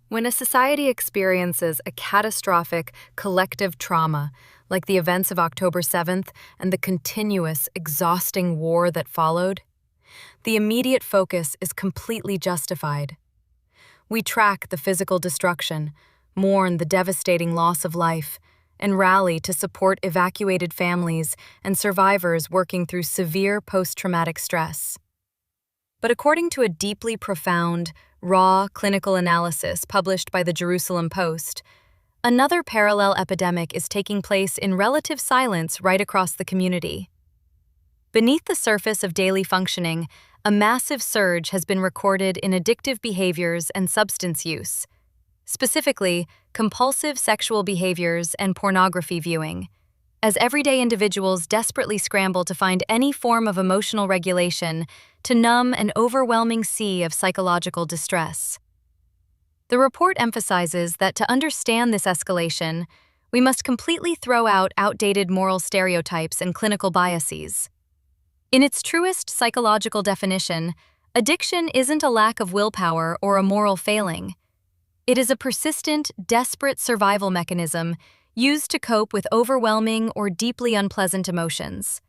When a society experiences a catastrophic collective trauma, like the events of October 7th and the continuous, exhausting war that followed, the immediate focus is completely justified. We track the physical destruction, mourn the devastating loss of life, and rally to support evacuated families and survivors working through severe post-traumatic stress. But according to a deeply profound, raw clinical analysis published by the Jerusalem Post, another parallel epidemic is taking place in relative silence right across the community. Beneath the surface of daily functioning, a massive surge has been recorded in addictive behaviors and substance use, specifically compulsive sexual behaviors and pornography viewing, as everyday individuals desperately scramble to find any form of emotional regulation to numb an overwhelming sea of psychological distress. The report emphasizes that to understand this escalation, we must completely throw out outdated moral stereotypes and clinical biases. In its truest psychological definition, addiction isn't a lack of willpower or a moral failing. It is a persistent, desperate survival mechanism used to cope with overwhelming or deeply unpleasant emotions.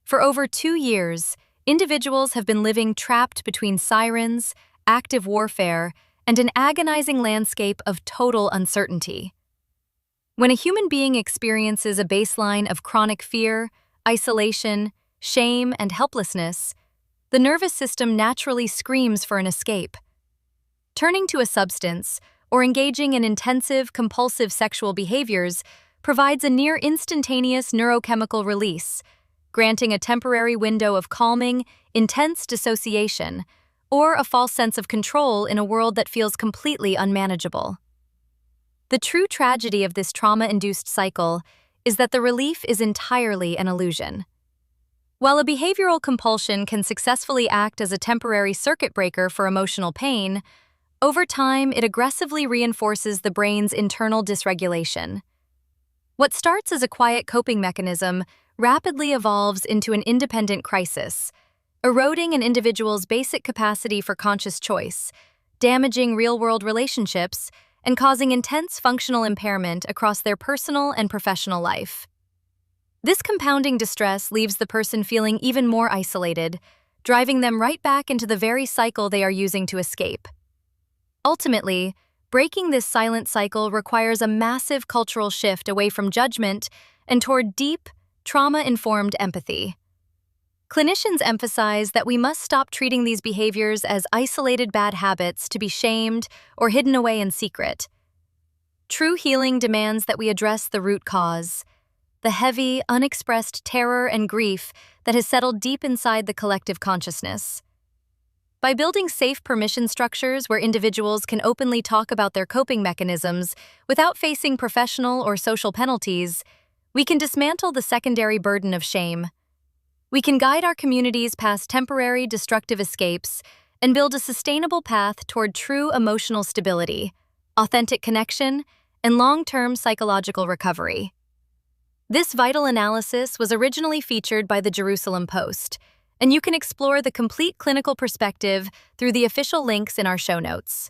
For over 2 years, individuals have been living trapped between sirens, active warfare, and an agonizing landscape of total uncertainty. When a human being experiences a baseline of chronic fear, isolation, shame, and helplessness, the nervous system naturally screams for an escape. Turning to a substance or engaging in intensive, compulsive sexual behaviors provides a near-instantaneous neurochemical release, granting a temporary window of calming, intense dissociation, or a false sense of control in a world that feels completely unmanageable. The true tragedy of this trauma-induced cycle is that the relief is entirely an illusion. While a behavioral compulsion can successfully act as a temporary circuit breaker for emotional pain, over time it aggressively reinforces the brain's internal dysregulation. What starts as a quiet coping mechanism rapidly evolves into an independent crisis, eroding an individual's basic capacity for conscious choice, damaging real-world relationships, and causing intense functional impairment across their personal and professional life. This compounding distress leaves the person feeling even more isolated, driving them right back into the very cycle they are using to escape. Ultimately, breaking this silent cycle requires a massive cultural shift away from judgment and toward deep, trauma-informed empathy. Clinicians emphasize that we must stop treating these behaviors as isolated bad habits to be shamed or hidden away in secret. True healing demands that we address the root cause, the heavy, unexpressed terror and grief that has settled deep inside the collective consciousness. By building safe permission structures where individuals can openly talk about their coping mechanisms without facing professional or social penalties, we can dismantle the secondary burden of shame. We can guide our communities past temporary destructive escapes and build a sustainable path toward true emotional stability, authentic connection, and long-term psychological recovery. This vital analysis was originally featured by the Jerusalem Post, and you can explore the complete clinical perspective through the official links in our show notes.